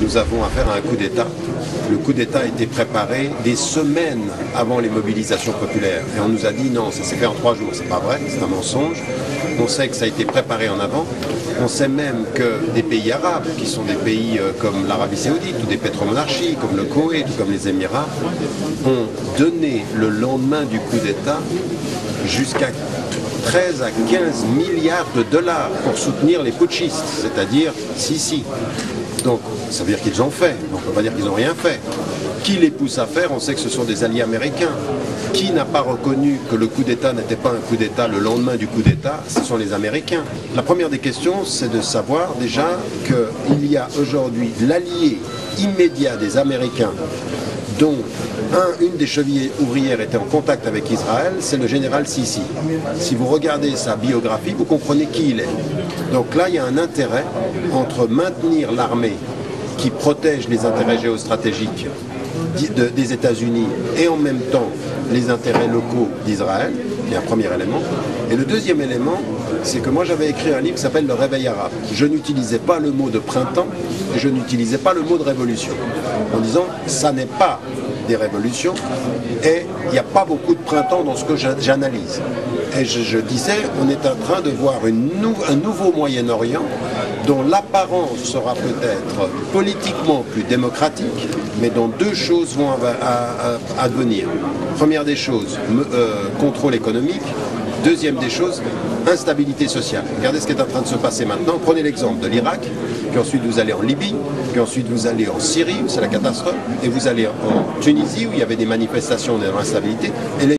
nous avons affaire à un coup d'État. Le coup d'État a été préparé des semaines avant les mobilisations populaires. Et on nous a dit non, ça s'est fait en 3 jours. C'est pas vrai, c'est un mensonge. On sait que ça a été préparé en avant. On sait même que des pays arabes, qui sont des pays comme l'Arabie Saoudite ou des pétromonarchies, comme le Koweït ou comme les Émirats, ont donné le lendemain du coup d'État jusqu'à 13 à 15 milliards de dollars pour soutenir les putschistes, c'est-à-dire Sisi. Donc, ça veut dire qu'ils ont fait, on ne peut pas dire qu'ils n'ont rien fait. Qui les pousse à faire? On sait que ce sont des alliés américains. Qui n'a pas reconnu que le coup d'État n'était pas un coup d'État le lendemain du coup d'État? Ce sont les Américains. La première des questions, c'est de savoir déjà qu'il y a aujourd'hui l'allié immédiat des Américains dont une des chevilles ouvrières était en contact avec Israël, c'est le général Sisi. Si vous regardez sa biographie, vous comprenez qui il est. Donc là, il y a un intérêt entre maintenir l'armée qui protège les intérêts géostratégiques des États-Unis et en même temps les intérêts locaux d'Israël, qui est un premier élément. Et le deuxième élément, c'est que moi j'avais écrit un livre qui s'appelle Le Réveil arabe. Je n'utilisais pas le mot de printemps et je n'utilisais pas le mot de révolution, en disant ça n'est pas des révolutions et il n'y a pas beaucoup de printemps dans ce que j'analyse. Et je disais, on est en train de voir un nouveau Moyen-Orient dont l'apparence sera peut-être politiquement plus démocratique, mais dont 2 choses vont advenir. Première des choses, contrôle économique. Deuxième des choses, instabilité sociale. Regardez ce qui est en train de se passer maintenant. Prenez l'exemple de l'Irak, puis ensuite vous allez en Libye, puis ensuite vous allez en Syrie, où c'est la catastrophe, et vous allez en Tunisie, où il y avait des manifestations de l'instabilité.